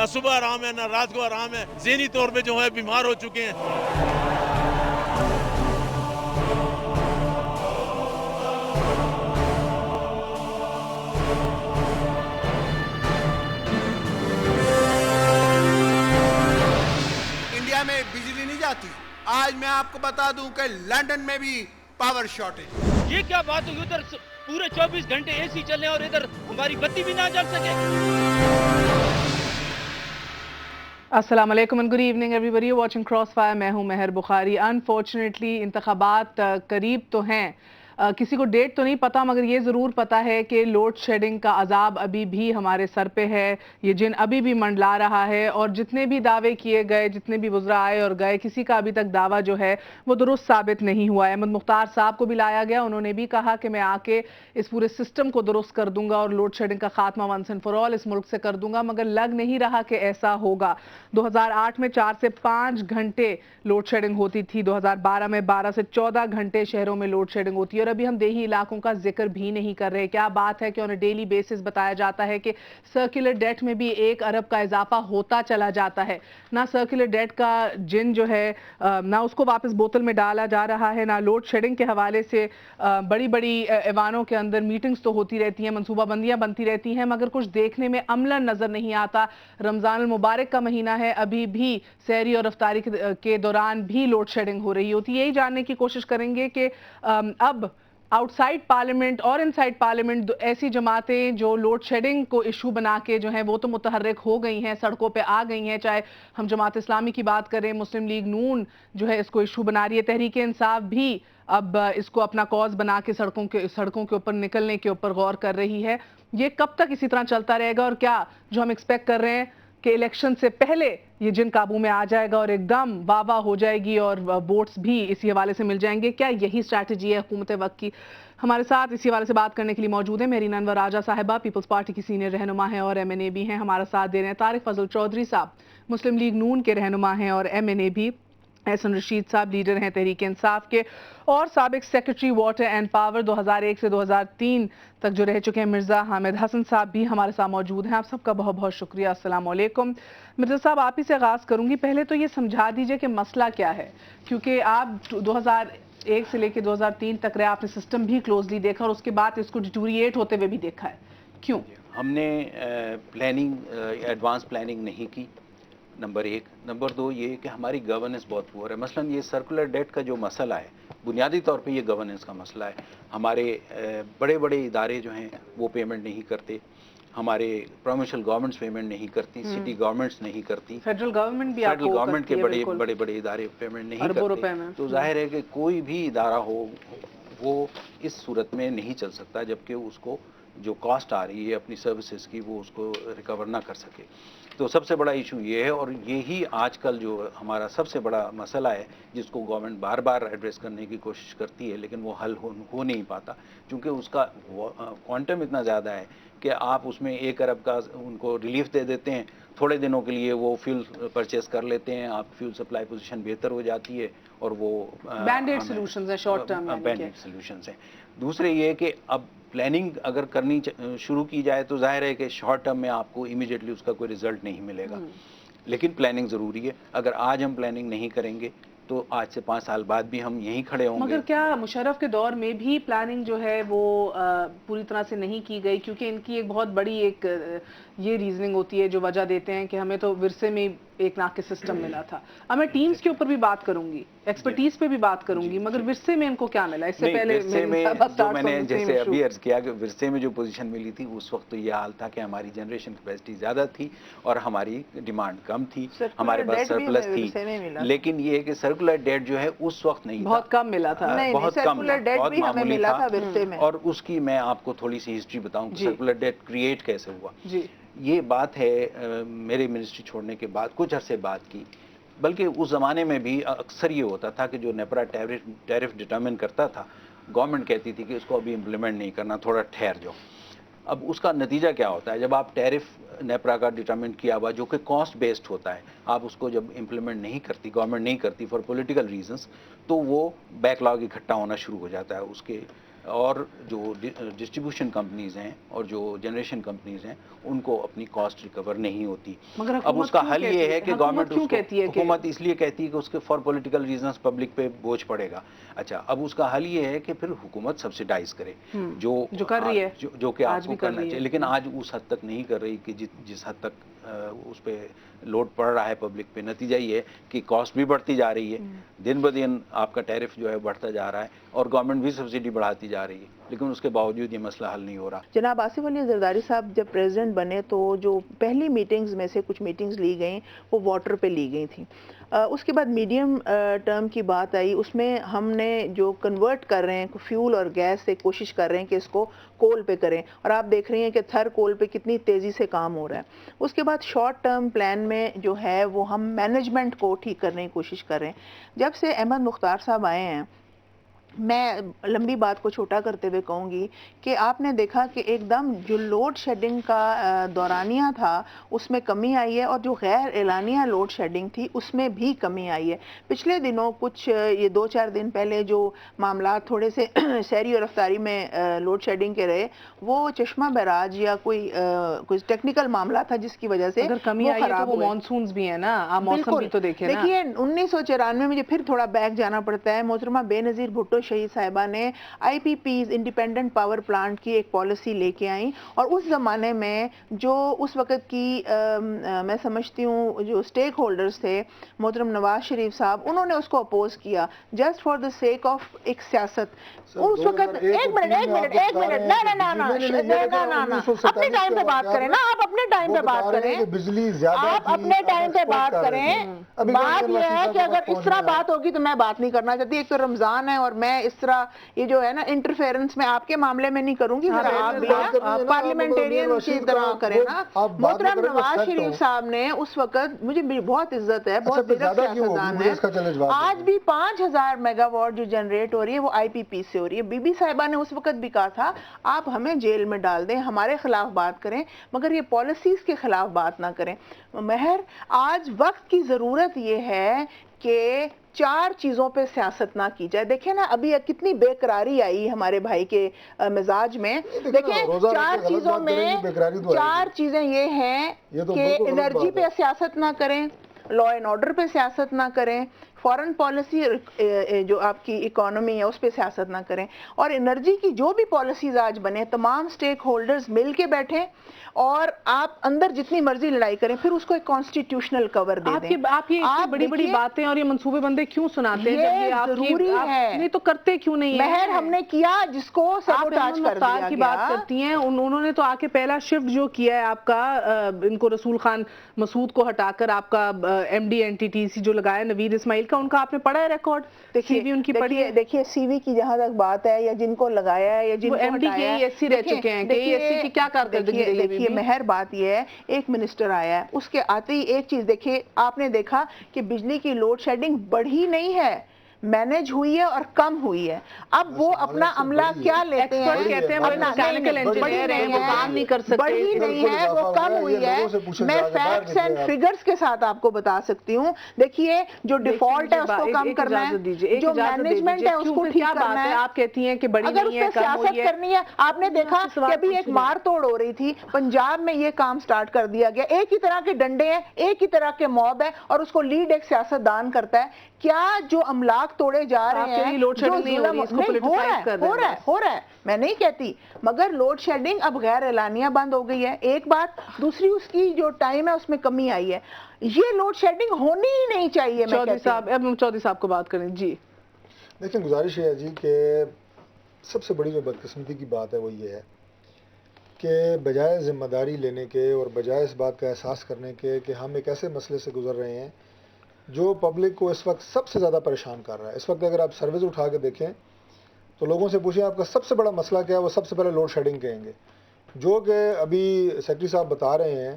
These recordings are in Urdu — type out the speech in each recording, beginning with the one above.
نہ صبح آرام ہے نہ رات کو آرام ہے، ذہنی طور پہ جو ہے بیمار ہو چکے ہیں۔ انڈیا میں بجلی نہیں جاتی، آج میں آپ کو بتا دوں کہ لنڈن میں بھی پاور شارٹیج۔ یہ کیا بات ہوئی، ادھر پورے 24 گھنٹے اے سی چلے اور ادھر ہماری بتی بھی نہ جل سکے۔ السلام علیکم and good evening everybody watching cross fire, میں ہوں مہر بخاری۔ انفارچونیٹلی انتخابات قریب تو ہیں، کسی کو ڈیٹ تو نہیں پتا، مگر یہ ضرور پتا ہے کہ لوڈ شیڈنگ کا عذاب ابھی بھی ہمارے سر پہ ہے، یہ جن ابھی بھی منڈلا رہا ہے، اور جتنے بھی دعوے کیے گئے، جتنے بھی وزراء آئے اور گئے، کسی کا ابھی تک دعویٰ جو ہے وہ درست ثابت نہیں ہوا ہے۔ احمد مختار صاحب کو بھی لایا گیا، انہوں نے بھی کہا کہ میں آ کے اس پورے سسٹم کو درست کر دوں گا اور لوڈ شیڈنگ کا خاتمہ ونس اینڈ فار آل اس ملک سے کر دوں گا، مگر لگ نہیں رہا کہ ایسا ہوگا۔ 2008 میں 4 سے 5 گھنٹے لوڈ شیڈنگ ہوتی تھی، 2012 میں 12 سے 14 گھنٹے شہروں میں لوڈ شیڈنگ ہوتی ہے، اور ابھی ہم دیہی علاقوں کا ذکر بھی نہیں کر رہے۔ کیا بات ہے کہ آن اے ڈیلی بیسس بتایا جاتا ہے کہ سرکولر ڈیٹ میں بھی 1 ارب کا اضافہ ہوتا چلا جاتا ہے۔ نہ سرکولر ڈیٹ کا جن جو ہے نہ اس کو واپس بوتل میں ڈالا جا رہا ہے، نہ لوڈ شیڈنگ کے حوالے سے بڑی بڑی ایوانوں کے اندر میٹنگز تو ہوتی رہتی ہیں، منصوبہ بندیاں بنتی رہتی ہیں، مگر کچھ دیکھنے میں عملاً نظر نہیں آتا۔ رمضان المبارک کا مہینہ ہے، ابھی بھی سحری اور افطاری کے دوران بھی لوڈ شیڈنگ ہو رہی ہوتی ہے۔ یہی جاننے کی کوشش کریں گے کہ اب آؤٹ سائڈ پارلیمنٹ اور ان سائڈ پارلیمنٹ ایسی جماعتیں جو لوڈ شیڈنگ کو ایشو بنا کے جو ہیں وہ تو متحرک ہو گئی ہیں، سڑکوں پہ آ گئی ہیں، چاہے ہم جماعت اسلامی کی بات کریں، مسلم لیگ نون جو ہے اس کو ایشو بنا رہی ہے، تحریک انصاف بھی اب اس کو اپنا کاز بنا کے سڑکوں کے اوپر نکلنے کے اوپر غور کر رہی ہے۔ یہ کب تک اسی طرح چلتا رہے گا، اور کیا جو ہم ایکسپیکٹ کر رہے ہیں کہ الیکشن سے پہلے یہ جن قابو میں آ جائے گا اور ایک دم واہ واہ ہو جائے گی اور ووٹس بھی اسی حوالے سے مل جائیں گے، کیا یہی اسٹریٹجی ہے حکومت وقت کی؟ ہمارے ساتھ اسی حوالے سے بات کرنے کے لیے موجود ہیں میرین انور راجہ صاحبہ، پیپلز پارٹی کی سینئر رہنما ہیں اور MNA بھی ہیں، ہمارا ساتھ دے رہے ہیں طارق فضل چودھری صاحب، مسلم لیگ نون کے رہنما ہیں اور MNA بھی، احسن رشید صاحب لیڈر ہیں تحریک انصاف کے، اور سابق سیکرٹری واٹر اینڈ پاور 2001 سے 2003 تک جو رہ چکے ہیں مرزا حامد حسن صاحب بھی ہمارے ساتھ موجود ہیں۔ آپ سب کا بہت بہت شکریہ، السلام علیکم۔ مرزا صاحب آپ ہی سے آغاز کروں گی، پہلے تو یہ سمجھا دیجئے کہ مسئلہ کیا ہے، کیونکہ آپ 2001 سے لے کے 2003 تک رہے، آپ نے سسٹم بھی کلوزلی دیکھا اور اس کے بعد اس کو ڈیٹوریٹ ہوتے ہوئے بھی دیکھا ہے، کیوں؟ ہم نے پلاننگ ایڈوانس پلاننگ نہیں کی، نمبر 1۔ نمبر 2 یہ کہ ہماری گورننس بہت پور ہے۔ مثلا یہ سرکولر ڈیٹ کا جو مسئلہ ہے، بنیادی طور پہ یہ گورننس کا مسئلہ ہے۔ ہمارے بڑے بڑے ادارے جو ہیں وہ پیمنٹ نہیں کرتے، ہمارے پروونشل گورنمنٹس پیمنٹ نہیں کرتی، سٹی گورنمنٹس نہیں کرتی، فیڈرل گورنمنٹ بھی فیڈرل گورنمنٹ کے بڑے بڑے ادارے پیمنٹ نہیں کرتے۔ تو ظاہر ہے کہ کوئی بھی ادارہ ہو وہ اس صورت میں نہیں چل سکتا جبکہ اس کو جو کاسٹ آ رہی ہے اپنی سروسز کی وہ اس کو ریکور نہ کر سکے۔ تو سب سے بڑا ایشو یہ ہے، اور یہی آج کل جو ہمارا سب سے بڑا مسئلہ ہے جس کو گورنمنٹ بار بار ایڈریس کرنے کی کوشش کرتی ہے لیکن وہ حل ہو نہیں پاتا، چونکہ اس کا کوانٹم اتنا زیادہ ہے کہ آپ اس میں 1 ارب کا ان کو ریلیف دے دیتے ہیں، تھوڑے دنوں کے لیے وہ فیول پرچیز کر لیتے ہیں، آپ فیول سپلائی پوزیشن بہتر ہو جاتی ہے، اور وہ بینڈ-ایڈ سولوشنز ہیں، شارٹ ٹرم بینڈ-ایڈ سولوشنز ہیں۔ دوسرے یہ کہ اب پلاننگ اگر کرنی شروع کی جائے تو ظاہر ہے کہ شارٹ ٹرم میں آپ کو امیڈیٹلی اس کا کوئی رزلٹ نہیں ملے گا، لیکن پلاننگ ضروری ہے۔ اگر آج ہم پلاننگ نہیں کریں گے تو آج سے 5 سال بعد بھی ہم یہیں کھڑے ہوں گے۔ مگر کیا مشرف کے دور میں بھی پلاننگ جو ہے وہ پوری طرح سے نہیں کی گئی؟ کیونکہ ان کی ایک بہت بڑی ایک یہ ریزننگ ہوتی ہے جو وجہ دیتے ہیں کہ ہمیں تو ورثے میں ایک ناقص سسٹم ملا تھا۔ اب میں ٹیمز کے اوپر بھی بات کروں گی، ایکسپرٹیز پہ بھی بات کروں گی، مگر ورثے میں ان کو کیا ملا؟ اس سے پہلے میں نے جیسے ابھی عرض کیا کہ ورثے میں جو پوزیشن ملی تھی اس وقت تو یہ حال تھا کہ ہماری جنریشن کیپیسٹی زیادہ تھی اور ہماری ڈیمانڈ کم تھی، ہمارے پاس سرپلس تھی، لیکن یہ کہ سرکولر ڈیٹ جو ہے اس وقت نہیں تھا، بہت کم ملا تھا، بہت کم، بہت معمولی تھا۔ اور اس کی میں آپ کو تھوڑی سی ہسٹری بتاؤں کہ سرکولر ڈیٹ کریٹ کیسے ہوا۔ یہ بات ہے میرے منسٹری چھوڑنے کے بعد کچھ عرصے بعد کی، بلکہ اس زمانے میں بھی اکثر یہ ہوتا تھا کہ جو نیپرا ٹیرف ڈٹرمن کرتا تھا گورنمنٹ کہتی تھی کہ اس کو ابھی امپلیمنٹ نہیں کرنا، تھوڑا ٹھہر جاؤ۔ اب اس کا نتیجہ کیا ہوتا ہے؟ جب آپ ٹیرف نیپرا کا ڈٹرمنٹ کیا ہوا جو کہ کاسٹ بیسڈ ہوتا ہے، آپ اس کو جب امپلیمنٹ نہیں کرتی، گورنمنٹ نہیں کرتی فار پولیٹیکل ریزنس، تو وہ بیک لاگ اکٹھا ہونا شروع ہو جاتا ہے اس کے اور جو ڈسٹریبیوشن کمپنیز ہیں اور جو جنریشن کمپنیز ہیں ان کو اپنی کاسٹ ریکور نہیں ہوتی. اب اس کا حل یہ ہے کہ گورنمنٹ حکومت اس لیے کہتی ہے کہ اس کے فار پولیٹیکل ریزنز پبلک پہ بوجھ پڑے گا. اچھا اب اس کا حل یہ ہے کہ پھر حکومت سبسیڈائز کرے جو کر رہی ہے, جو کہ آج کو کرنا چاہیے, لیکن آج اس حد تک نہیں کر رہی کہ جس حد تک اس پہ لوڈ پڑ رہا ہے پبلک پہ. نتیجہ یہ ہے کہ کاسٹ بھی بڑھتی جا رہی ہے, دن بدن آپ کا ٹیرف جو ہے بڑھتا جا رہا ہے, اور گورنمنٹ بھی سبسڈی بڑھاتی جا رہی ہے, لیکن اس کے باوجود یہ مسئلہ حل نہیں ہو رہا. جناب آصف علی زرداری صاحب جب پریزیڈنٹ بنے تو جو پہلی میٹنگز میں سے کچھ میٹنگز لی گئیں وہ واٹر پہ لی گئی تھیں. اس کے بعد میڈیم ٹرم کی بات آئی, اس میں ہم نے جو کنورٹ کر رہے ہیں فیول اور گیس سے کوشش کر رہے ہیں کہ اس کو کول پہ کریں, اور آپ دیکھ رہی ہیں کہ تھر کول پہ کتنی تیزی سے کام ہو رہا ہے. اس کے بعد شارٹ ٹرم پلان میں جو ہے وہ ہم مینجمنٹ کو ٹھیک کرنے کی کوشش کر رہے ہیں. جب سے احمد مختار صاحب آئے ہیں, میں لمبی بات کو چھوٹا کرتے ہوئے کہوں گی کہ آپ نے دیکھا کہ ایک دم جو لوڈ شیڈنگ کا دورانیہ تھا اس میں کمی آئی ہے, اور جو غیر اعلانیہ لوڈ شیڈنگ تھی اس میں بھی کمی آئی ہے. پچھلے دنوں کچھ یہ 2-4 دن پہلے جو معاملات تھوڑے سے سیری اور رفتاری میں لوڈ شیڈنگ کے رہے, وہ چشمہ بیراج یا کوئی ٹیکنیکل معاملہ تھا جس کی وجہ سے اگر کمی آئی ہے تو وہ مانسونز بھی ہیں نا, آپ موسم بھی تو دیکھیں نا. دیکھیے 1994 مجھے پھر تھوڑا بیک جانا پڑتا ہے. محترمہ بے نظیر بھٹو شہید صاحبہ نے I P Ps independent power plant کی ایک پالیسی لے کے آئیں, اور اس زمانے میں جو اس وقت کی میں سمجھتی ہوں جو اسٹیک ہولڈرز تھے, محترم نواز شریف صاحب, انہوں نے اس کو اپوز کیا just for the sake of ایک سیاست. اس وقت ایک منٹ اپنے ٹائم پہ بات کریں نا, آپ اپنے ٹائم پہ بات کریں, آپ اپنے ٹائم پہ بات کریں. بات یہ ہے کہ اگر اس طرح بات ہوگی تو میں بات نہیں کرنا چاہتی. ایک تو رمضان ہے اور میں اس طرح یہ جو ہے نا انٹرفیرنس میں آپ کے معاملے میں نہیں کروں گی, آپ بھی پارلیمنٹیرین کی طرح کریں نا. محترم نواز شریف صاحب نے اس وقت, مجھے بہت عزت ہے, بہت سیاستدان ہے, آج بھی 5000 میگا واٹ جو جنریٹ ہو رہی ہے وہ آئی پی پی سے ہو رہی ہے. بی بی صاحبہ نے اس وقت بھی کہا تھا آپ ہمیں جیل میں ڈال دیں, ہمارے خلاف بات کریں, مگر یہ پالیسیز کے خلاف بات نہ کریں. مہر, آج وقت کی ضرورت یہ ہے کہ 4 چیزوں پہ سیاست نہ کی جائے. دیکھیں نا ابھی کتنی بے قراری آئی ہمارے بھائی کے مزاج میں. دیکھیں 4 چیزوں میں 4 چیزیں یہ ہیں کہ انرجی پہ سیاست نہ کریں, لا اینڈ آرڈر پہ سیاست نہ کریں, فارن پالیسی جو آپ کی اکانومی ہے اس پہ سیاست نہ کریں, اور انرجی کی جو بھی پالیسیز آج بنے تمام سٹیک ہولڈرز مل کے بیٹھیں, اور آپ اندر جتنی مرضی لڑائی کریں پھر اس کو ایک کانسٹیٹیوشنل کور دے دیں. آپ یہ بڑی بڑی باتیں اور یہ منصوبے بندے کیوں سناتے ہیں جب یہ ضروری ہے, نہیں تو کرتے کیوں نہیں ہیں؟ مہر ہم نے کیا جس کو سبوٹاج کر دیا گیا. کی بات کرتی ہیں, انہوں نے تو آ کے پہلا شفٹ جو کیا ہے آپ کا, ان کو رسول خان مسعود کو ہٹا کر آپ کا M D N T T C جو لگایا نوید اسماعیل کا, ان کا آپ نے پڑھا ہے ریکارڈ؟ دیکھیے ان کی پڑھیے. دیکھیے سی وی کی جہاں تک بات ہے یا جن کو لگایا ہے یا جن کو ایم ڈی کے ایس سی رہ چکے ہیں, کہ ایس سی کی کیا کارکردگی رہی ہے. دیکھیے مہر بات یہ ہے, ایک منسٹر آیا ہے, اس کے آتے ہی ایک چیز دیکھیے, آپ نے دیکھا کہ بجلی کی لوڈ شیڈنگ بڑھی نہیں ہے, مینج ہوئی ہے اور کم ہوئی ہے. اب وہ اپنا عملہ کیا لیتے ہیں, کہتے ہیں وہ میکینیکل انجینئر ہیں, وہ کام نہیں کر سکتے, بڑھی نہیں ہے, وہ کم ہوئی ہے. میں فیکٹس اینڈ فگرز کے ساتھ آپ کو بتا سکتی ہوں. دیکھے جو ڈیفالٹ ہے اس کو کم کرنا ہے, جو مینجمنٹ ہے اس کو ٹھیک کرنا ہے. آپ کہتی ہیں کہ بڑی نہیں ہے, سیاست کرنی ہے. آپ نے دیکھا کہ ابھی ایک مار توڑ ہو رہی تھی پنجاب میں, یہ کام سٹارٹ کر دیا گیا. ایک ہی طرح کے ڈنڈے ہیں, ایک ہی طرح کے موب ہے, اور اس کو لیڈ ایک سیاستدان کرتا ہے. کیا جو املاک توڑے جا رہے ہیں, ہو رہا ہے, میں نہیں کہتی, مگر لوڈ شیڈنگ اب غیر اعلانیہ بند ہو گئی ہے. ایک بات, دوسری اس کی جو ٹائم ہے اس میں کمی آئی ہے. یہ لوڈ شیڈنگ ہونی ہی نہیں چاہیے. چودھری صاحب, اب چودھری صاحب کو بات کریں. جی دیکھیں, گزارش ہے جی کہ سب سے بڑی جو بدقسمتی کی بات ہے وہ یہ ہے کہ بجائے ذمہ داری لینے کے اور بجائے اس بات کا احساس کرنے کے کہ ہم ایک ایسے مسئلے سے گزر رہے ہیں جو پبلک کو اس وقت سب سے زیادہ پریشان کر رہا ہے. اس وقت اگر آپ سرویز اٹھا کے دیکھیں تو لوگوں سے پوچھیں آپ کا سب سے بڑا مسئلہ کیا ہے, وہ سب سے پہلے لوڈ شیڈنگ کہیں گے. جو کہ ابھی سیکرٹری صاحب بتا رہے ہیں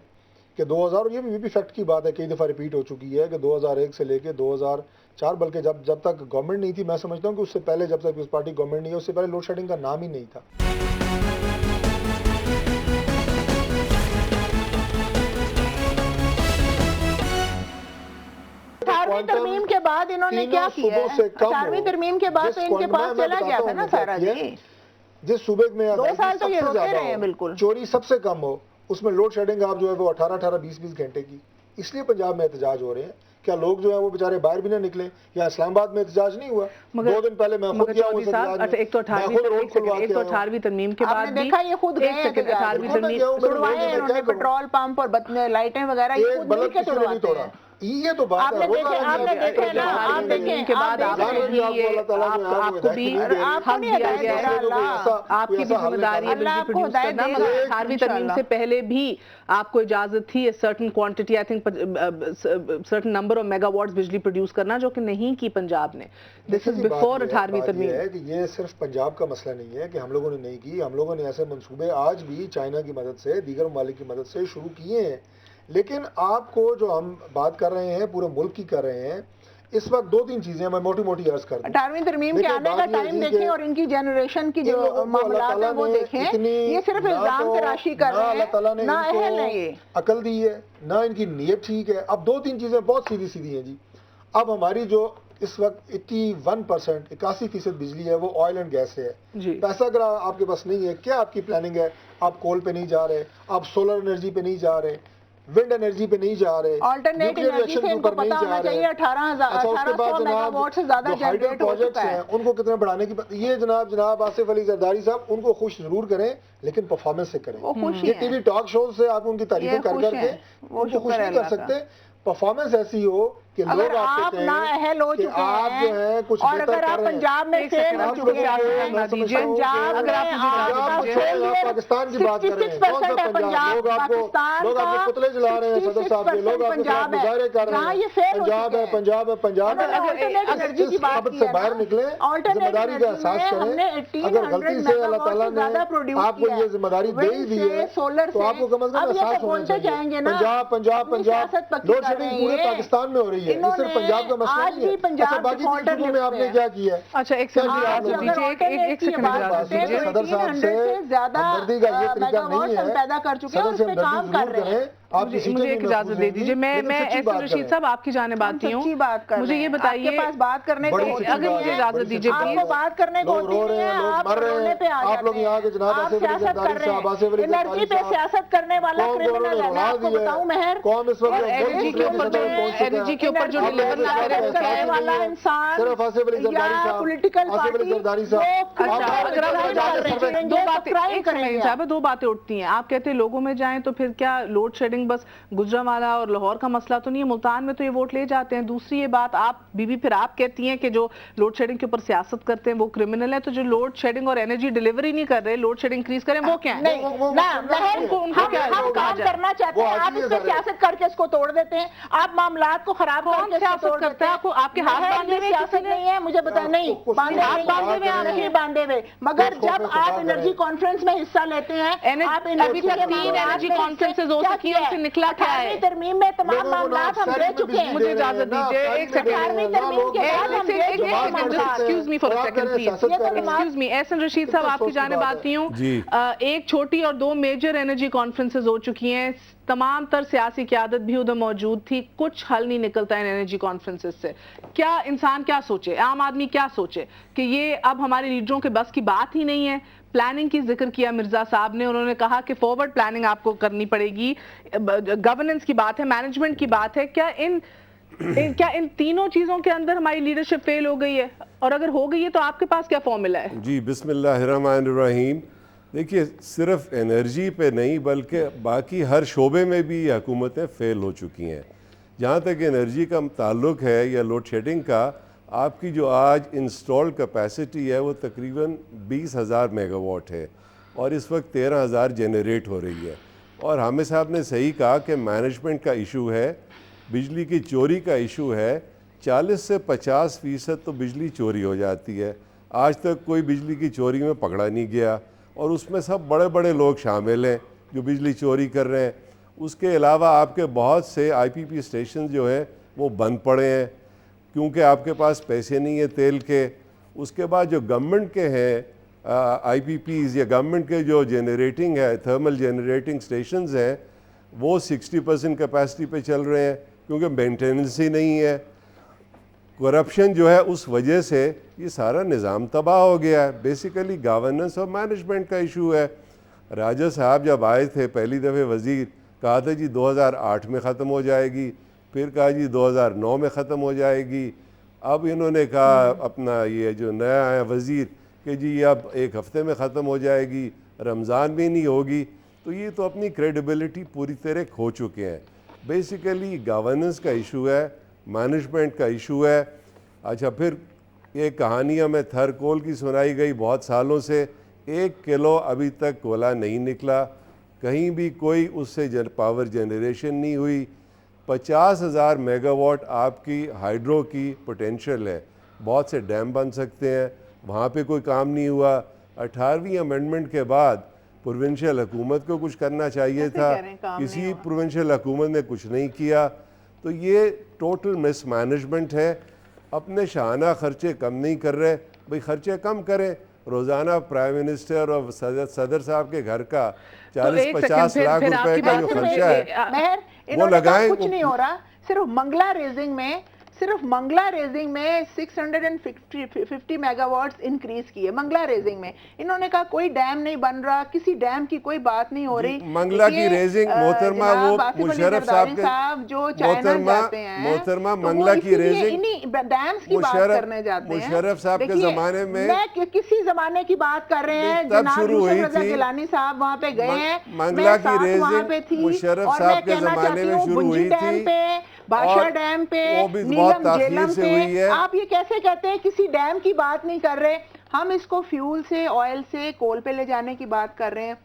کہ 2000, یہ بھی فیکٹ کی بات ہے, کئی دفعہ ریپیٹ ہو چکی ہے کہ 2001 سے لے کے 2004, بلکہ جب تک گورنمنٹ نہیں تھی, میں سمجھتا ہوں کہ اس سے پہلے جب تک اس پارٹی گورنمنٹ نہیں ہے اس سے پہلے لوڈ شیڈنگ کا نام ہی نہیں تھا. ترمیم کے بعد انہوں نے کیا کیا ہے, 18ویں ترمیم کے بعد تو ان کے پاس چلا گیا تھا نا سارا. جی جس صوبے میں 2 سال تو یہ روکے رہے ہیں بالکل چوری سب سے کم ہو, اس میں لوڈ شیڈنگ آپ جو ہے وہ 18-20 گھنٹے کی, اس لیے پنجاب میں احتجاج ہو رہے ہیں. کیا لوگ جو ہیں وہ بیچارے باہر بھی نہ نکلے؟ یا اسلام آباد میں احتجاج نہیں ہوا؟ 2 دن پہلے میں خود گیا ہوں احتجاج میں. ایک تو 18ویں ترمیم کے بعد دیکھا یہ خود گئے 18ویں ترمیم چھڑوائے انہوں نے, پیٹرول پمپ اور لائٹیں وغیرہ یہ خود مل کے چھڑواتے ہیں. یہ تو بات ہے. آپ نے دیکھے نا, آپ دیکھیں کے بعد آپ کو بھی حق دیا گیا ہے, آپ کی بھی ذمہ داری ہے بجلی پروڈیوس کرنا, مگر 18ویں ترمیم سے پہلے بھی آپ کو اجازت تھی certain quantity, I think certain number of mega what's بجلی پروڈیوس کرنا, جو کہ نہیں کی پنجاب نے. دس از بیفور 18ویں ترمیم. یہ صرف پنجاب کا مسئلہ نہیں ہے کہ ہم لوگوں نے نہیں کی, ہم لوگوں نے ایسے منصوبے آج بھی چائنا کی مدد سے, دیگر ممالک کی مدد سے شروع کیے ہیں. لیکن آپ کو جو ہم بات کر رہے ہیں پورے ملک کی کر رہے ہیں, اس وقت 2-3 چیزیں میں موٹی موٹی عرض کر دوں. 18ویں ترمیم کے آنے کا ٹائم دیکھیں اور ان کی جنریشن کی جو معاملات ہیں وہ دیکھیں. یہ صرف الزام تراشی کر رہے ہیں, اللہ تعالیٰ نے نہ اہل ہے, یہ عقل دی ہے, نہ ان کی نیت ٹھیک ہے. اب 2-3 چیزیں بہت سیدھی ہیں جی. اب ہماری جو اس وقت 81% 81% بجلی ہے وہ آئل اینڈ گیس سے ہے. پیسہ اگر آپ کے پاس نہیں ہے, کیا آپ کی پلاننگ ہے؟ آپ کول پہ نہیں جا رہے, آپ سولر انرجی پہ نہیں جا رہے, ونڈ انرجی پہ نہیں جا رہے, آلٹرنیٹ انرجی سے ان کو پتہ ہونا چاہیے 1800 میگا واٹ سے زیادہ جنریٹ ہو چکا ہے. ان کو کتنے بڑھانے کی یہ جناب آصف علی زرداری صاحب ان کو خوش ضرور کریں, لیکن پرفارمنس سے کریں. یہ ٹی وی ٹاک شوز سے آپ ان کی تعریفیں کر کے ان کو خوش نہیں کر سکتے. پرفارمنس ایسی ہو کہ لوگ آپ نا اہل ہو چکے ہیں, اور اگر آپ پنجاب میں فیل ہو چکے ہیں, پاکستان کی بات کر رہے ہیں, کون سا پنجاب؟ لوگ آپ کو پتلے جلا رہے ہیں صدر صاحب کے, لوگ آپ کے ساتھ مظاہرے کر رہے ہیں. پنجاب خبر سے باہر نکلیں, ذمہ داری کا احساس کریں. اگر غلطی سے اللہ تعالیٰ نے آپ کو یہ ذمہ داری دے ہی دی ہے تو آپ کو کم از کم احساس ہونا چاہیے. پنجاب لوڈ شیڈنگ پورے پاکستان میں ہو رہی ہے, یہ صرف پنجاب کا مسئلہ نہیں ہے. اچھا باقی صوبوں میں آپ نے کیا کیا ہے؟ اچھا ایک سیکنڈ صدر صاحب سے ہمدردی کا یہ طریقہ نہیں ہے, پیدا کر چکے ہیں, اس پہ کام کر رہے ہیں. مجھے ایک اجازت دے دیجیے, میں احسن رشید صاحب آپ کی جانب آتی ہوں. مجھے یہ بتائیے, پاس بات کرنے کو اگر مجھے اجازت دیجیے آپ کو بات کرنے کو ہوتی ہے, آپ رونے پہ آ جاتے ہیں, آپ سیاست کر رہے ہیں, انرجی پہ سیاست کرنے والا کرمنل ہے. میں آپ کو بتاؤں مہر, انرجی کے اوپر جو کرنے والا انسان یا پولیٹیکل پارٹی, 2 باتیں اٹھتی ہیں. آپ کہتے ہیں لوگوں میں جائیں تو پھر کیا لوڈ شیڈنگ بس گجرانوالہ اور لاہور کا مسئلہ تو نہیں ہے, ملتان میں تو یہ ووٹ لے جاتے ہیں. دوسری یہ بات آپ پھر آپ کہتی ہیں کہ جو لوڈ شیڈنگ کے اوپر سیاست کرتے ہیں وہ کرمنل ہے, تو جو لوڈ شیڈنگ اور انرجی ڈیلیوری نہیں کر رہے, لوڈ شیڈنگ انکریز کریں, وہ کیا ہے؟ ہم کام کرنا چاہتے ہیں, آپ اس پہ سیاست کر کے اس کو توڑ دیتے ہیں, آپ معاملات کو خراب کر کے سیاست کرتے ہیں. آپ کے ہاتھ باندھے ہوئے سیاست نہیں ہے, مجھے بتائیں. نہیں باندھے ہوئے, مگر جب آپ انرجی کانفرنس میں حصہ لیتے ہیں, آپ ابھی تک 3 انرجی کانفرنسز ہو چکی ہیں, ان سے نکلا کیا ہے؟ ترمیم میں تمام معاملات ہم دے چکے ہیں. مجھے اجازت دیجیے ایک second, excuse me for a second please, excuse me. Ahsan Rashid صاحب آپ کی جانب آتی ہوں. ایک چھوٹی اور 2 میجر انرجی کانفرنسز ہو چکی ہیں, تمام تر سیاسی قیادت بھی ادھر موجود تھی, کچھ حل نہیں نکلتا ہے انرجی کانفرنسز سے. کیا انسان کیا سوچے, عام آدمی کیا سوچے کہ یہ اب ہمارے لیڈروں کے بس کی بات ہی نہیں ہے؟ پلاننگ کی ذکر کیا مرزا صاحب نے, انہوں نے کہا کہ فارورڈ پلاننگ آپ کو کرنی پڑے گی, گورننس کی بات ہے, مینجمنٹ کی بات ہے. کیا ان تینوں چیزوں کے اندر ہماری لیڈرشپ فیل ہو گئی ہے, اور اگر ہو گئی ہے تو آپ کے پاس کیا فارمولا ہے؟ جی بسم اللہ الرحمن الرحیم. دیکھیے صرف انرجی پہ نہیں بلکہ باقی ہر شعبے میں بھی حکومتیں فیل ہو چکی ہیں. جہاں تک انرجی کا تعلق ہے یا لوڈ شیڈنگ کا, آپ کی جو آج انسٹال کیپیسٹی ہے وہ تقریباً 20,000 میگا واٹ ہے, اور اس وقت 13,000 جنریٹ ہو رہی ہے. اور حامد صاحب نے صحیح کہا کہ مینجمنٹ کا ایشو ہے, بجلی کی چوری کا ایشو ہے. 40 سے 50% تو بجلی چوری ہو جاتی ہے. آج تک کوئی بجلی کی چوری میں پکڑا نہیں گیا, اور اس میں سب بڑے بڑے لوگ شامل ہیں جو بجلی چوری کر رہے ہیں. اس کے علاوہ آپ کے بہت سے آئی پی پی اسٹیشن جو ہیں وہ بند پڑے ہیں کیونکہ آپ کے پاس پیسے نہیں ہیں تیل کے. اس کے بعد جو گورنمنٹ کے ہیں آئی پی پیز یا گورنمنٹ کے جو جنریٹنگ ہے تھرمل جنریٹنگ اسٹیشنز ہیں وہ 60% کیپیسٹی پہ چل رہے ہیں کیونکہ مینٹیننس ہی نہیں ہے. کرپشن جو ہے اس وجہ سے یہ سارا نظام تباہ ہو گیا ہے. بیسیکلی گورننس اور مینجمنٹ کا ایشو ہے. راجہ صاحب جب آئے تھے پہلی دفعہ وزیر, کہا تھا جی 2008 میں ختم ہو جائے گی, پھر کہا جی 2009 میں ختم ہو جائے گی. اب انہوں نے کہا اپنا یہ جو نیا آیا وزیر کہ جی اب ایک ہفتے میں ختم ہو جائے گی, رمضان بھی نہیں ہوگی. تو یہ تو اپنی کریڈیبلٹی پوری طرح کھو چکے ہیں. بیسیکلی گورننس کا ایشو ہے, مینجمنٹ کا ایشو ہے. اچھا پھر ایک کہانی ہمیں تھر کول کی سنائی گئی بہت سالوں سے, 1 کلو ابھی تک کولا نہیں نکلا, کہیں بھی کوئی اس سے پاور جنریشن نہیں ہوئی. 50,000 میگا واٹ آپ کی ہائیڈرو کی پوٹینشیل ہے, بہت سے ڈیم بن سکتے ہیں, وہاں پہ کوئی کام نہیں ہوا. 18ویں امینڈمنٹ کے بعد پروونشل حکومت کو کچھ کرنا چاہیے تھا, کسی پروونشل حکومت نے کچھ نہیں کیا. تو یہ ٹوٹل مس مینجمنٹ ہے. اپنے شاہانہ خرچے کم نہیں کر رہے, بھئی خرچے کم کریں. روزانہ پرائم منسٹر اور صدر صاحب کے گھر کا 40-50 لاکھ روپے کا جو خرچہ ہے وہ لگائیں. کچھ نہیں ہو رہا, صرف منگلہ ریزنگ میں 650 میگا واٹس انکریز کیے منگلہ ریزنگ میں. انہوں نے کہا کوئی ڈیم نہیں بن رہا, کسی ڈیم کی کوئی بات نہیں ہو رہی. منگلہ کی ریزنگ محترمہ وہ مشرف صاحب کے جو چائنا جاتے ہیں, محترمہ منگلہ کی ریزنگ ڈیمز کی بات کرنے جاتے ہیں. مشرف صاحب کے زمانے میں کسی زمانے کی بات کر رہے ہیں, جناب یوسف رضا گیلانی صاحب وہاں پہ گئے ہیں, منگلہ کی ریزنگ مشرف صاحب کے زمانے میں شروع ہوئی تھی, بادشاہ ڈیم پہ, نیلم جیلم پہ. آپ یہ کیسے کہتے ہیں کسی ڈیم کی بات نہیں کر رہے؟ ہم اس کو فیول سے, آئل سے, کول پہ لے جانے کی بات کر رہے ہیں.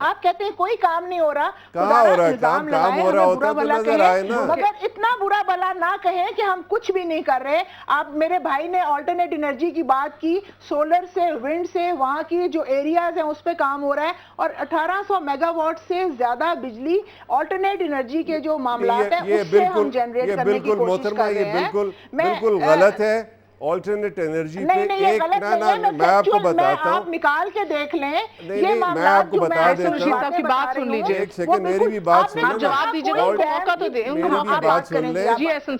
آپ کہتے ہیں کوئی کام نہیں ہو رہا. کہاں ہو رہا ہے کام؟ کام ہو رہا ہوتا تو نظر آئے نا. مگر اتنا برا بلا نہ کہیں کہ ہم کچھ بھی نہیں کر رہے. آپ میرے بھائی نے آلٹرنیٹ انرجی کی بات کی, سولر سے, ونڈ سے, وہاں کی جو ایریاز ہیں اس پہ کام ہو رہا ہے, اور 1800 میگا واٹ سے زیادہ بجلی آلٹرنیٹ انرجی کے جو معاملات ہیں اس سے ہم جنریٹ کرنے کی کوشش کر رہے ہیں. بالکل غلط ہے. آلٹرنیٹ انرجی پہ ایک میں آپ کو بتاتا ہوں, آپ نکال کے دیکھ لیں. نہیں میں آپ کو بتا دیتا ہوں, آپ کی بات سن لیجئے, ایک سیکنڈ میری بھی بات سن لیں, جواب دیجئے, موقع تو دیں, میری بھی بات سن لیں.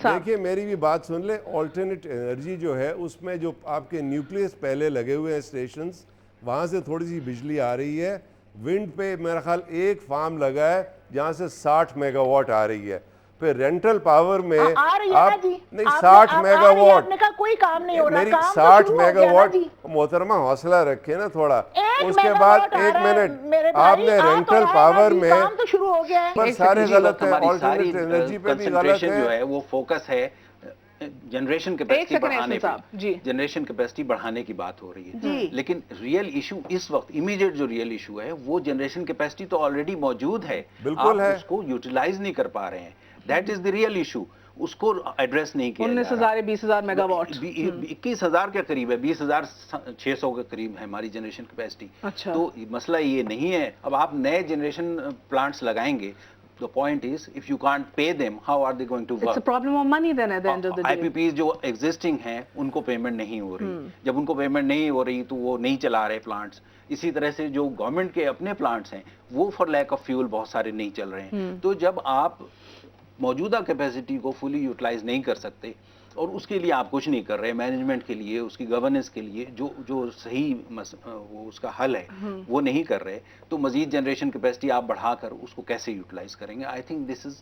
دیکھیے میری بھی بات سن لیں. آلٹرنیٹ انرجی جو ہے اس میں جو آپ کے نیوکلیس پہلے لگے ہوئے ہیں اسٹیشنز, وہاں سے تھوڑی سی بجلی آ رہی ہے. ونڈ پہ میرا خیال ایک فارم لگا ہے جہاں سے 60 میگا واٹ آ رہی ہے. پھر رینٹل پاور میں آپ نہیں 60 میگا واٹ, کوئی کام نہیں ہو رہا, میری 60 میگا واٹ. محترمہ حوصلہ رکھے نا تھوڑا. اس کے بعد 1 منٹ, آپ نے رینٹل پاور میں پر سارے غلط ہیں, آلٹرنیٹ انرجی پہ بھی غلط ہے. جو ہے وہ فوکس ہے جنریشن کیپیسٹی بڑھانے پہ, جنریشن کیپیسٹی بڑھانے کی بات ہو رہی ہے. لیکن ریئل ایشو اس وقت امیڈیٹ جو ریئل ایشو ہے وہ جنریشن کیپیسٹی تو آلریڈی موجود ہے, بالکل ہے, اس کو یوٹیلائز نہیں کر پا رہے ہیں. That is the real issue, اس کو ایڈریس نہیں کیا. 19,000-20,000 میگا واٹ, 21,000 کے قریب ہے, 20,600 کے قریب ہے ہماری جنریشن کیپیسٹی. تو مسئلہ یہ نہیں ہے. اب آپ نئے جنریشن پلانٹس لگائیں گے, the point is if you can't pay them how are they going to work? It's a problem of money then at the end of the day. IPPs جو ایگزسٹنگ ہیں ان کو پیمنٹ نہیں ہو رہی. جب ان کو پیمنٹ نہیں ہو رہی تو وہ نہیں چلا رہے پلانٹس. اسی طرح سے جو گورنمنٹ کے اپنے پلانٹس ہیں وہ فار لیک آف فیول بہت سارے نہیں چل رہے ہیں. تو جب آپ موجودہ کیپیسٹی کو فلی یوٹیلائز نہیں کر سکتے اور اس کے لیے آپ کچھ نہیں کر رہے, مینجمنٹ کے لیے, اس کی گورننس کے لیے جو صحیح اس کا حل ہے وہ نہیں کر رہے, تو مزید جنریشن کیپیسٹی آپ بڑھا کر اس کو کیسے یوٹیلائز کریں گے؟ آئی تھنک دس از.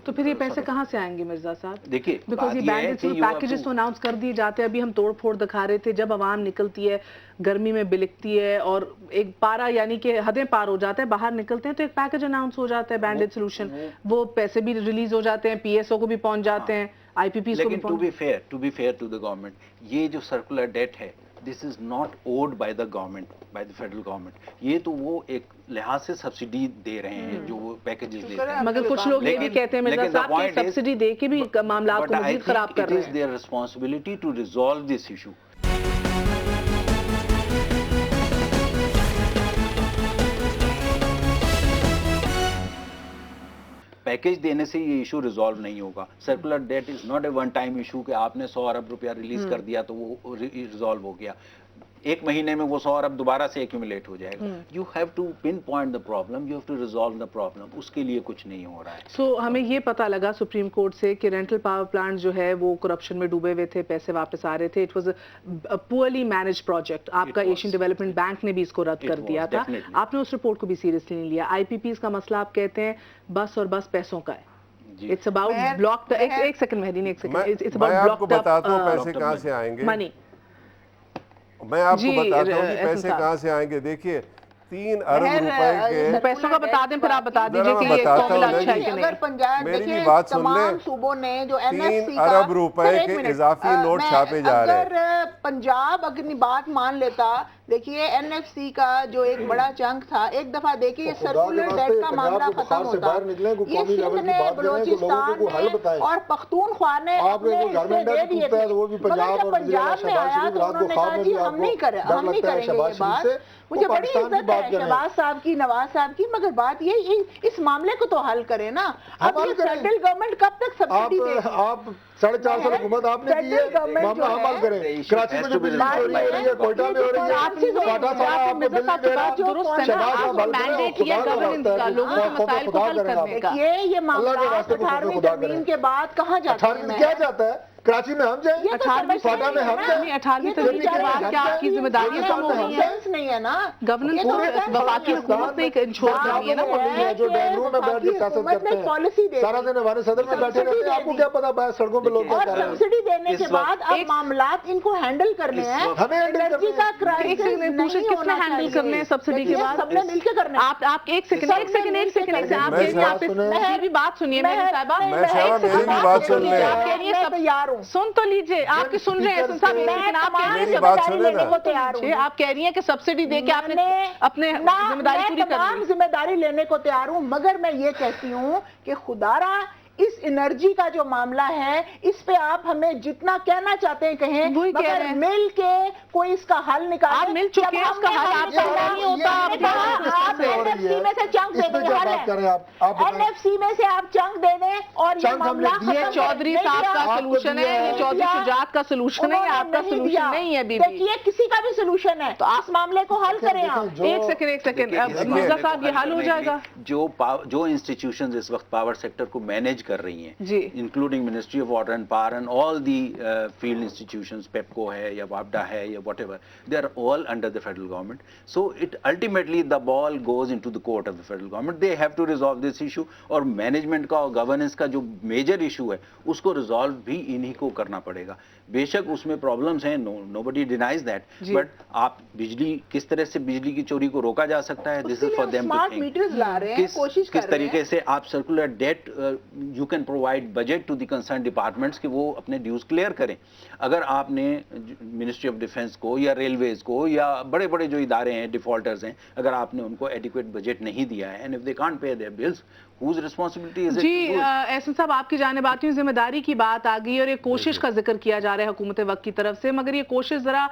تو پھر یہ پیسے کہاں سے آئیں گے مرزا صاحب؟ دیکھیے بیکاز یہ بینڈز پیکیجز تو اناؤنس کر دیے جاتے ہیں. ابھی ہم توڑ پھوڑ دکھا رہے تھے, جب عوام نکلتی ہے گرمی میں بلکتی ہے اور ایک پارا یعنی کہ حدیں پار ہو جاتا ہے, باہر نکلتے ہیں تو ایک پیکیج اناؤنس ہو جاتا ہے بینڈز سولوشن, وہ پیسے بھی ریلیز ہو جاتے ہیں, پی ایس او کو بھی پہنچ جاتے ہیں, آئی پی پیز کو بھی. لیکن to be fair to the government, یہ جو سرکولر ڈیٹ ہے this is not owed by the government, by the federal government. یہ تو وہ ایک لحاظ سے سبسڈی دے رہے ہیں جو وہ پیکیجز دیتے ہیں. مگر کچھ لوگ یہ بھی کہتے ہیں مرزا صاحب کہ سبسڈی دے کے بھی معاملات کو مزید خراب کر رہے ہیں. It is their responsibility to resolve this issue. Package دینے سے یہ ایشو ریزالو نہیں ہوگا. Circular debt is not a one time issue کہ آپ نے 100 ارب روپیہ ریلیز کر دیا تو وہ ریزالو ہو گیا. ایک مہینے میں وہ 100 ارب دوبارہ سے ایکیومولیٹ ہو جائے گا. You have to pinpoint the problem, you have to resolve the problem. اس کے لیے کچھ نہیں ہو رہا ہے. سو ہمیں یہ پتا لگا سپریم کورٹ سے کہ رینٹل پاور پلانٹ جو ہے وہ کرپشن میں ڈوبے ہوئے تھے, پیسے واپس آ رہے تھے. It was a poorly manage project. آپ کا ایشین ڈیولپمنٹ بینک نے بھی اس کو رد کر دیا تھا. آپ نے اس رپورٹ کو بھی سیریسلی نہیں لیا. آئی پی پیز کا مسئلہ آپ کہتے ہیں بس اور بس پیسوں کا ہے. It's about blocked. ایک سیکنڈ مہدی, ایک سیکنڈ. میں آپ کو بتاتا ہوں پیسے کہاں سے آئیں گے. منی میں آپ کو بتاتا ہوں کہ پیسے کہاں سے آئیں گے. دیکھیے 3 ارب روپے کے پیسوں کا بتا دیں, پھر آپ بتا دیجئے کہ یہ فارمولا اچھا ہے کہ نہیں. اگر پنجاب میری بات سن لیں, تمام صوبوں نے جو این ایف سی 3 ارب روپے کے اضافی نوٹ چھاپے جا رہے ہیں. اگر پنجاب اپنی بات مان لیتا, دیکھیے این ایف سی کا جو ایک بڑا چنک تھا, ایک دفعہ دیکھیے یہ سرکولر ڈیٹ کا معاملہ ختم ہوتا. یہ سندھ نے, بلوچستان نے اور پختونخوا نے اپنے حصے دے دیے تھے, مگر جب پنجاب میں آیا تو انہوں نے کہا جی ہم نہیں کریں گے یہ بات. مجھے بڑی عزت ہے شہباز صاحب کی, نواز صاحب کی, مگر بات یہ اس معاملے کو تو حل کریں نا. اب یہ سینٹرل گورنمنٹ کب تک سبسڈی دے گی؟ آپ 4.5 سال حکومت آپ نے کی ہے, معاملہ ہم حل کریں. کراچی میں جو بجلی چوری ہو رہی ہے, کوئٹہ میں ہو رہی ہے, ٹاٹا صاحب آپ کو بجلی دے رہا ہے, شہباز صاحب حل کریں. لوگوں کے مسائل کو حل کرنے کا. یہ معاملات 18ویں ترمیم کے بعد کہاں جاتے ہیں؟ 18ویں کیا جاتا ہے؟ کراچی میں ہم جائیں, 18ویں میں ہم جائیں. 18ویں ترمیم کے بعد کیا آپ کی ذمہ داریاں کم ہو رہی ہیں؟ سینس نہیں ہے نا. گورننس کو وفاقی حکومت نے انشور کرنی ہے نا. جو ڈائنگ میں بیٹھ کے سیاست کرتے ہیں, سارا دن ہمارے صدر میں بیٹھے رہتے ہیں, آپ کو کیا پتا باہر سڑکوں پہ لوگ کیا کر رہے ہیں. سبسڈی دینے کے بعد اب معاملات ان کو ہینڈل کرنے ہیں. ہمیں انرجی کا کرائسس نہیں ہونا ہینڈل کرنے ہیں سبسڈی کے بعد. سب نے مل کے کرنا ہے. آپ ایک سیکنڈ آپ میری بھی بات سنیے. میری صاحبہ میری بھی بات سن لیں. آپ کہہ رہی ہیں تیار ہوں, سن تو لیجیے. آپ کی سن رہے ہیں صاحب, لیکن آپ کہہ رہی ہیں آپ کہہ رہی ہیں کہ سبسڈی دے کے آپ نے اپنے ذمہ داری پوری کر لی. ذمہ داری لینے کو تیار ہوں, مگر میں یہ کہتی ہوں کہ خدا را اس انرجی کا جو معاملہ ہے اس پہ آپ ہمیں جتنا کہنا چاہتے ہیں کہیں, مگر مل کے کوئی اس کا حل نکالیں. آپ مل چکے ہیں, اس کا حل آپ کا نہیں ہوتا. آپ این ایف سی میں سے چنک دے دیں, این ایف سی میں سے آپ چنک دے دیں اور یہ معاملہ یہ چودھری صاحب کا سلوشن ہے, یہ چودھری شجاعت کا سلوشن ہے, آپ کا سلوشن نہیں ہے. دیکھیے کسی کا بھی سلوشن ہے تو اس معاملے کو حل کریں آپ. ایک سیکنڈ مرزا صاحب, یہ حل ہو جائے گا. جو انسٹیٹیوشنز اس وقت پاور سیکٹر کو مینیج کر رہی ہیں, including ministry of water and power and all the field institutions, PEPCO ہے یا واپڈا ہے یا whatever, they are all under the federal government. So it ultimately the ball goes into the court of the federal government. They have to resolve this issue. اور مینجمنٹ کا اور گورننس کا جو میجر ایشو ہے اس کو ریزالو بھی انہی کو کرنا پڑے گا. بے شک اس میں پرابلمس ہیں, نو بڈی ڈینائز دیٹ, بٹ آپ بجلی کس طرح سے بجلی کی چوری کو روکا جا سکتا ہے, this is for them to think. کس طریقے سے آپ circular that you can provide budget to the concern departments کہ وہ اپنے ڈیوز کلیئر کریں. اگر آپ نے منسٹری آف ڈیفینس کو یا ریلویز کو یا بڑے بڑے جو ادارے ہیں ڈیفالٹرز ہیں, اگر آپ نے ان کو ایڈیکویٹ بجٹ نہیں دیا ہے, and if they can't pay their bills, whose responsibility is it? جی احسن صاحب, آپ کی جانب آتی ہوں, ذمہ داری کی بات آ گئی اور ایک کوشش کا ذکر کیا جا رہا ہے حکومت وقت کی طرف سے, مگر یہ کوشش ذرا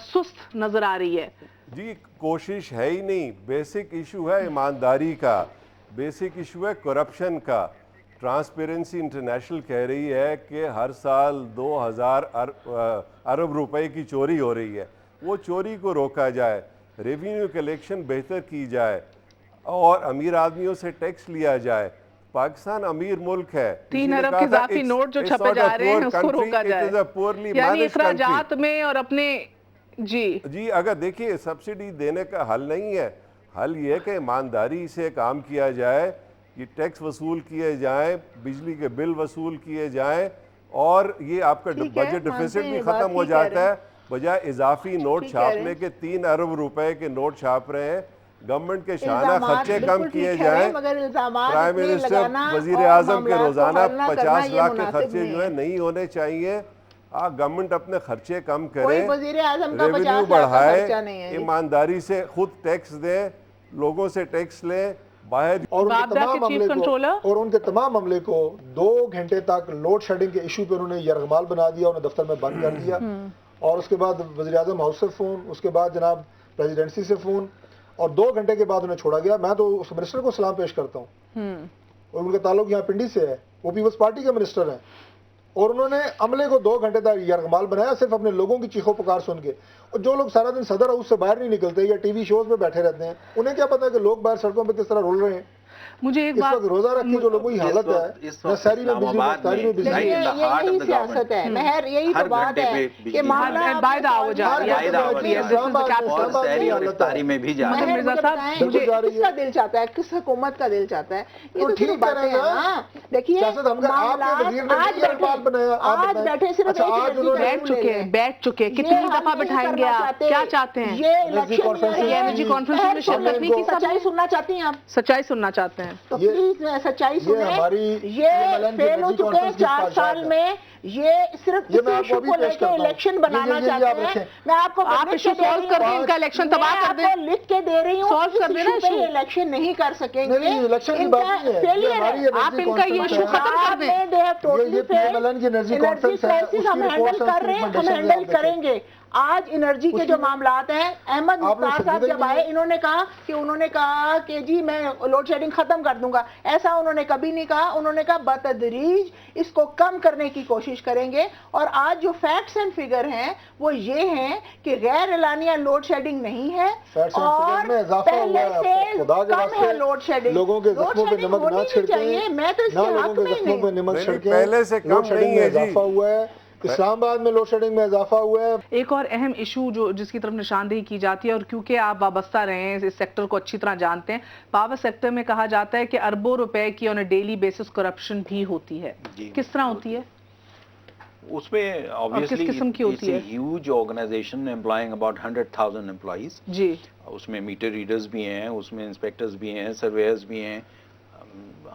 سست نظر آ رہی ہے. جی کوشش ہے ہی نہیں. بیسک ایشو ہے ایمانداری کا, بیسک ایشو ہے کرپشن کا. ٹرانسپیرنسی انٹرنیشنل کہہ رہی ہے کہ ہر سال 2000 ارب روپے کی چوری ہو رہی ہے. وہ چوری کو روکا جائے, ریونیو کلیکشن بہتر کی جائے اور امیر آدمیوں سے ٹیکس لیا جائے. پاکستان امیر ملک ہے, 3 ارب کے اضافی نوٹ جو چھپے جا رہے ہیں اس کو روکا جائے, یعنی اخراجات میں اور اپنے. جی اگر دیکھیے سبسڈی دینے کا حل نہیں ہے, حل یہ ہے کہ ایمانداری سے کام کیا جائے, یہ ٹیکس وصول کیے جائیں, بجلی کے بل وصول کیے جائیں, اور یہ آپ کا بجٹ ڈیفیسٹ بھی ختم ہو جاتا ہے. بجائے اضافی نوٹ چھاپنے کے 3 ارب روپے کے نوٹ چھاپ رہے ہیں. گورنمنٹ کے شانہ خرچے کم کیے جائیں. پرائم منسٹر, وزیر اعظم کے روزانہ 50 لاکھ کے خرچے جو ہیں نہیں ہونے چاہیے. گورنمنٹ اپنے خرچے کم کرے, ریونیو بڑھائے, ایمانداری سے خود ٹیکس دے, لوگوں سے ٹیکس لے باہر. اور ان کے تمام عملے کو 2 گھنٹے تک لوڈ شیڈنگ کے ایشو پہ انہوں نے یرغمال بنا دیا, انہیں دفتر میں بند کر دیا. اور اس کے بعد وزیر اعظم ہاؤس سے فون, اس کے بعد جناب پریزیڈنسی سے فون, اور 2 گھنٹے کے بعد انہیں چھوڑا گیا. میں تو اس منسٹر کو سلام پیش کرتا ہوں, اور ان کا تعلق یہاں پنڈی سے ہے, وہ پیپلز پارٹی کے منسٹر ہیں. اور انہوں نے عملے کو 2 گھنٹے تک یرغمال بنایا صرف اپنے لوگوں کی چیخو پکار سن کے. اور جو لوگ سارا دن صدر ہاؤس سے باہر نہیں نکلتے یا ٹی وی شوز پہ بیٹھے رہتے ہیں, انہیں کیا پتا کہ لوگ باہر سڑکوں پہ کس طرح رول رہے ہیں. مجھے ایک بات, روزہ رکھ کے جو لوگوں کی حالت ہے, ساری میں بجلی, ساری میں بجلی, یہی سیاست ہے مہر, یہی تو بات ہے کہ کس کا دل چاہتا ہے, کس حکومت کا دل چاہتا ہے, یہ تو صرف باتیں ہیں نا. دیکھیے آج بیٹھے صرف بیٹھ چکے کتنی دفعہ بٹھائیں گے آپ, کیا چاہتے ہیں؟ یہ انرجی کانفرنس میں شرکت نہیں کی. سچائی سننا چاہتی ہیں آپ؟ سچائی سننا چاہتے ہیں تو پلیز سچائی سنیں. یہ فیل ہو چکے ہیں 4 سال میں. یہ صرف اس ایشو کو لے کے الیکشن بنانا چاہتے ہیں. میں آپ کو ایشو سالو کر کے ان کا الیکشن تباہ کر دیں, لکھ کے دے رہی ہوں. سالو کر دینا ایشو, الیکشن نہیں کر سکیں گے. آپ ان کا یہ ایشو ختم کر دیں. ہم ہینڈل کر رہے ہیں, ہم ہینڈل کریں گے. آج انرجی کے جو معاملات ہیں, احمد مختار صاحب جب آئے انہوں نے کہا کہ جی میں لوڈ شیڈنگ ختم کر دوں گا. ایسا انہوں نے کبھی نہیں کہا. انہوں نے کہا بتدریج اس کو کم کرنے کی کوشش کریں گے. اور آج جو فیکٹس اینڈ فگر ہیں وہ یہ ہیں کہ غیر اعلانیہ لوڈ شیڈنگ نہیں ہے اور پہلے سے کم ہے لوڈ شیڈنگ. لوگوں کے زخموں پہ نمک نہ چھڑکیں, میں تو اس کے حق میں نہیں. پہلے سے کم نہیں ہے جی. اضافہ ہوا ہے اسلام آباد میں, لوڈ شیڈنگ میں اضافہ ہوا ہے. ایک اور اہم ایشو جس کی طرف نشاندہی کی جاتی ہے, اور کیونکہ آپ وابستہ رہے ہیں اس سیکٹر کو اچھی طرح جانتے ہیں, پاور سیکٹر میں کہا جاتا ہے کہ اربوں روپے کی آن اے ڈیلی بیسس کرپشن بھی ہوتی ہے. کس طرح ہوتی ہے؟ اس میں کس قسم کی ہوتی ہے؟ Huge organization employing about 100,000 employees. جی, اس میں میٹر ریڈرز بھی ہیں, اس میں انسپیکٹرز بھی ہیں, سرویئرز بھی ہیں.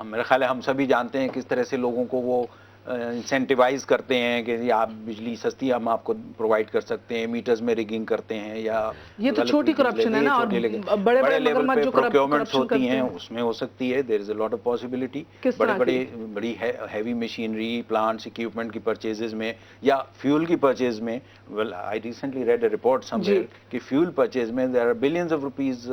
میرا خیال ہے ہم سبھی جانتے ہیں کس طرح سے لوگوں کو وہ انسینٹیوائز کرتے ہیں کہ جی آپ بجلی سستی ہم آپ کو پرووائڈ کر سکتے ہیں, میٹرز میں ریگنگ کرتے ہیں, یا یہ تو چھوٹی کرپشن ہے نا, اور بڑے لیول پہ پروکیورمنٹس ہوتی ہیں اس میں ہو سکتی ہے. There is a lot of possibility. بڑی ہیوی مشینری, پلانٹس, اکوپمنٹ کی پرچیزز میں یا فیول کی پرچیز میں. Well I recently read a report somewhere کہ فیول پرچیز میں there are billions of rupees.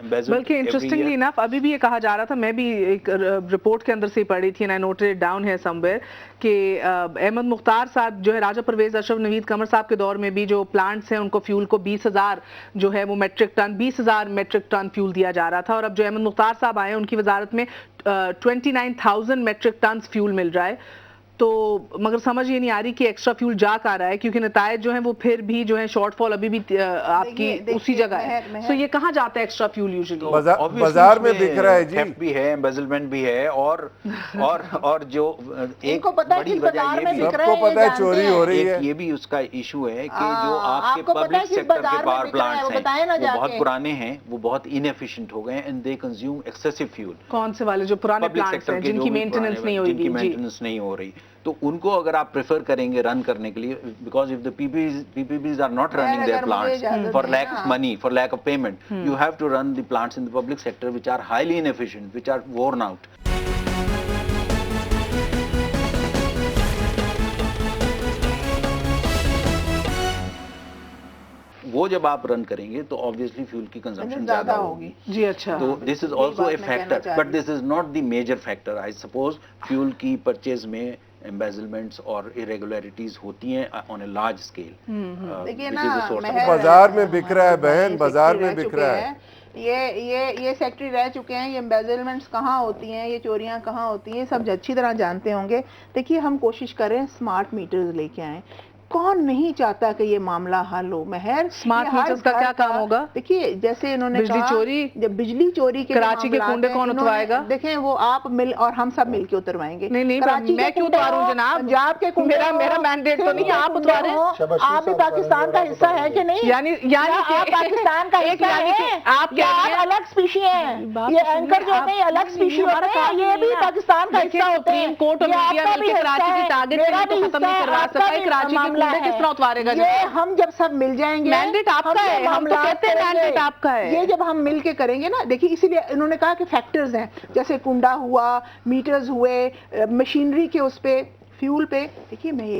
بلکہ انٹرسٹنگلی انف ابھی بھی یہ کہا جا رہا تھا, میں بھی ایک رپورٹ کے اندر سے پڑھی تھی, and I noted it down here somewhere, کہ احمد مختار صاحب جو ہے راجہ پرویز اشرف نوید قمر صاحب کے دور میں بھی جو پلانٹس ہیں ان کو فیول کو 20,000 جو ہے وہ metric ton 20,000 metric ton fuel دیا جا رہا تھا, اور اب جو احمد مختار صاحب آئے ان کی وزارت میں 29,000 میٹرک ٹنز فیول مل رہا ہے. تو مگر سمجھ یہ نہیں آ رہی کہ ایکسٹرا فیول جا کر رہا ہے, کیونکہ نتائج جو ہیں وہ پھر بھی جو ہیں شارٹ فال ابھی بھی آپ کی اسی جگہ ہے. سو یہ کہاں جاتا ہے ایکسٹرا فیول یوزلی؟ بازار میں دکھ رہا ہے جی, بھی ہے, ایمبیزلمنٹ بھی ہے, اور جو ایک بڑی وجہ یہ بھی سب کو پتہ ہے چوری ہو رہی ہے. یہ بھی اس کا ایشو ہے کہ جو آپ کے پبلک سیکٹر کے پاور پلانٹس ہیں وہ بہت پرانے ہیں, وہ بہت انیفیشینٹ ہو گئے ہیں, and they consume excessive fuel. کون سے والے جو پرانے پلانٹس ہیں جن کی مینٹیننس نہیں ہو رہی, تو ان کو اگر آپ پریفر کریں گے رن کرنے کے لیے, because if the PPPs are not running their plants for lack of money, for lack of payment, you have to run the plants in the public sector which are highly inefficient, which are worn out. وہ جب آپ رن کریں گے تو obviously فیول کی کنزمپشن زیادہ ہوگی. جی اچھا, تو this is also a factor, but this is not the major factor. I suppose fuel کی پرچیز میں embezzlements اور irregularities ہوتی ہیں on a large scale. دیکھیے نا, بازار میں بک رہا ہے بہن, بازار میں بک رہا ہے. یہ سیکٹری رہ چکے ہیں, یہ embezzlements کہاں ہوتی ہیں, یہ چوریاں کہاں ہوتی ہیں, سب اچھی طرح جانتے ہوں گے. دیکھیے ہم کوشش کریں اسمارٹ میٹرز لے کے آئیں. کون نہیں چاہتا کہ یہ معاملہ حل ہو؟ مہر اسمارٹ میٹرز کا کیا کام ہوگا؟ دیکھیے جیسے انہوں نے بجلی چوری, جب بجلی چوری کے کراچی کے کنڈے کون اتروائے گا؟ دیکھیں وہ آپ مل اور ہم سب مل کے اتروائیں گے. نہیں میں کیوں اتاروں جناب, پنجاب کے کنڈے, میرا مینڈیٹ تو نہیں آپ اترا رہے ہیں. آپ بھی پاکستان کا حصہ ہے کہ نہیں؟ یعنی آپ پاکستان کا حصہ ہیں, آپ الگ اسپیشی ہیں. یہ اینکر جو ہے الگ اسپیشی ہوتے ہیں, یہ بھی پاکستان کا حصہ ہوتے ہیں. سپریم کورٹ اور میڈیا مل کے کراچی کی ٹارگٹ ختم نہیں کروا سکا, کراچی کے کنڈے کس طرح اتوارے گا؟ یہ ہم جب سب مل جائیں گے, مینڈیٹ آپ کا ہے, ہم تو کہتے ہیں مینڈیٹ آپ کا ہے. یہ جب ہم مل کے کریں گے نا, دیکھیے اسی لیے انہوں نے کہا کہ فیکٹرز ہیں, جیسے کنڈا ہوا, میٹرز ہوئے, مشینری کے اس پہ, فیول پہ. دیکھیے میں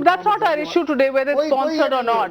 That's not our issue today, whether it's sponsored or not.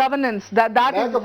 governance. That lack is of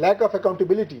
lack of accountability.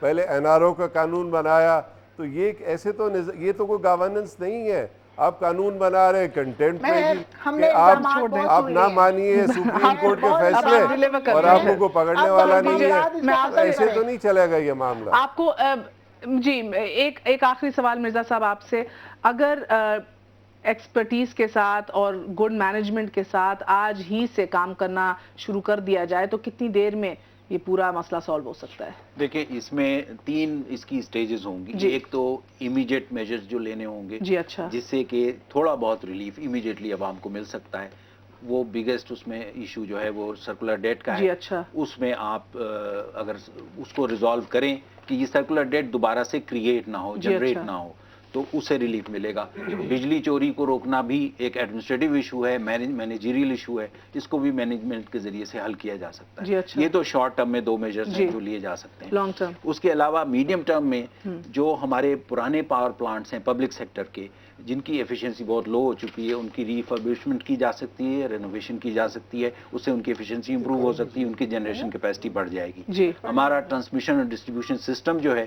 پہلے NRO کا قانون بنایا. تو یہ ایسے تو یہ تو کوئی گورننس نہیں ہے. آپ قانون بنا رہے کنٹینٹ پہ کہ آپ نہ مانیے سپریم کورٹ کے فیصلے اور آپ کو پکڑنے والا نہیں ہے. ایسے تو نہیں چلے گا یہ معاملہ. آپ کو جی ایک آخری سوال مرزا صاحب آپ سے, اگر ایکسپرٹیز کے ساتھ اور گڈ مینجمنٹ کے ساتھ آج ہی سے کام کرنا شروع کر دیا جائے تو کتنی دیر میں یہ پورا مسئلہ سالو ہو سکتا ہے؟ دیکھیں اس میں 3 اس کی سٹیجز ہوں گی. ایک تو امیڈیٹ میجرز جو لینے ہوں گے جی اچھا, جس سے کہ تھوڑا بہت ریلیف امیڈیٹلی عوام کو مل سکتا ہے. وہ بگیسٹ اس میں ایشو جو ہے وہ سرکولر ڈیٹ کا ہے. جی اچھا, اس میں آپ اگر اس کو ریزالو کریں کہ یہ سرکولر ڈیٹ دوبارہ سے کریٹ نہ ہو, جنریٹ نہ ہو, تو اس سے ریلیف ملے گا. بجلی چوری کو روکنا بھی ایک ایڈمنسٹریٹو ایشو ہے, مینیجریل ایشو ہے, اس کو بھی مینجمنٹ کے ذریعے سے حل کیا جا سکتا ہے. یہ تو شارٹ ٹرم میں 2 میجرز ہیں جو لیے جا سکتے ہیں. لانگ ٹرم اس کے علاوہ میڈیم ٹرم میں جو ہمارے پرانے پاور پلانٹس ہیں پبلک سیکٹر کے, جن کی ایفیشنسی بہت لو ہو چکی ہے, ان کی ریفربشمنٹ کی جا سکتی ہے, رینوویشن کی جا سکتی ہے. اس سے ان کی ایفیشنسی امپروو ہو سکتی ہے, ان کی جنریشن کیپیسٹی بڑھ جائے گی. ہمارا ٹرانسمیشن اور ڈسٹریبیوشن سسٹم جو ہے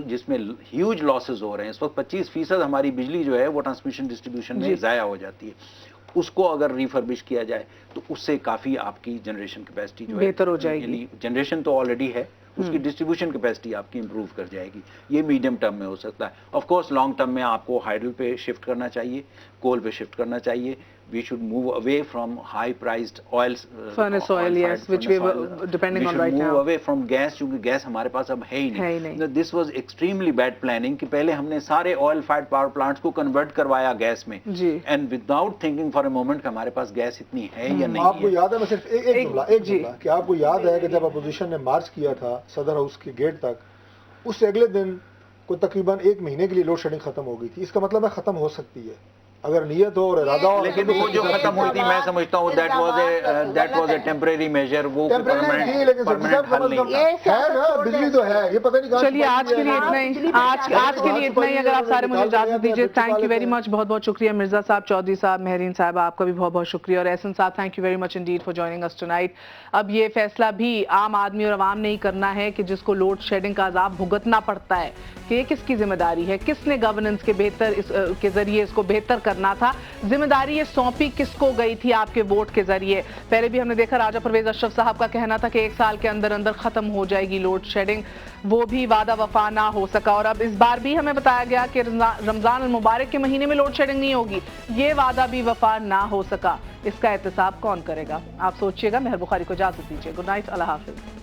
جس میں ہیوج لاسز ہو رہے ہیں اس وقت, 25% ہماری بجلی جو ہے وہ ٹرانسمیشن ڈسٹریبیوشن میں ضائع ہو جاتی ہے. اس کو اگر ریفربش کیا جائے تو اس سے کافی آپ کی جنریشن کیپیسٹی جو ہے بہتر ہو جائے گی. جنریشن تو آلریڈی ہے, اس کی ڈسٹریبیوشن کیپیسٹی آپ کی امپروو کر جائے گی. یہ میڈیم ٹرم میں ہو سکتا ہے. آف کورس لانگ ٹرم میں آپ کو ہائیڈل پہ شفٹ کرنا چاہیے, کول پہ شفٹ کرنا چاہیے. We should move away from high-priced oils. Furnace oil, yes, which we were depending on right now. We should move away from gas, کیونکہ گیس ہمارے پاس اب ہے ہی نہیں. This was extremely bad planning کہ پہلے ہم نے سارے oil fired power plants کو کنورٹ کروایا گیس میں, and without thinking for a moment کہ ہمارے پاس گیس اتنی ہے یا نہیں ہے. آپ کو یاد ہے, میں صرف ایک جملہ کہ آپ کو یاد ہے کہ جب اپوزیشن نے مارچ کیا تھا صدر ہاؤس کے گیٹ تک, اس سے اگلے دن کو تقریباً 1 مہینے کے لیے لوڈ شیڈنگ ختم ہو گئی تھی. اس کا مطلب ہے ختم ہو سکتی ہے اگر نیت ہو اور ارادہ ہو. لیکن وہ جو ختم ہوئی تھی میں سمجھتا ہوں that was a temporary measure. وہ بجلی تو ہے, یہ پتہ نہیں. چلیے آج کے لیے اتنا ہی, آج کے لیے اتنا ہی. اگر آپ سارے مجھے اجازت دیجیے. تھینک یو ویری مچ, بہت بہت شکریہ مرزا صاحب, چودھری صاحب, مہرین صاحب, آپ کا بھی بہت بہت شکریہ, اور احسن صاحب thank you very much indeed for joining اس ٹونائٹ. اب یہ فیصلہ بھی عام آدمی اور عوام نے ہی کرنا ہے کہ جس کو لوڈ شیڈنگ کا عذاب بھگتنا پڑتا ہے, کہ یہ کس کی ذمہ داری ہے, کس نے گورننس کے ذریعے اس کو بہتر کرنا تھا. ذمہ داری یہ سونپی کس کو گئی تھی آپ کے ووٹ کے ذریعے. پہلے بھی ہم نے دیکھا راجہ پرویز اشرف صاحب کا کہنا تھا کہ 1 سال کے اندر اندر ختم ہو جائے گی لوڈ شیڈنگ, وہ بھی وعدہ وفا نہ ہو سکا. اور اب اس بار بھی ہمیں بتایا گیا کہ رمضان المبارک کے مہینے میں لوڈ شیڈنگ نہیں ہوگی, یہ وعدہ بھی وفا نہ ہو سکا. اس کا احتساب کون کرے گا؟ آپ سوچئے گا. مہر بخاری کو اجازت دیجیے. گڈ نائٹ, اللہ حافظ.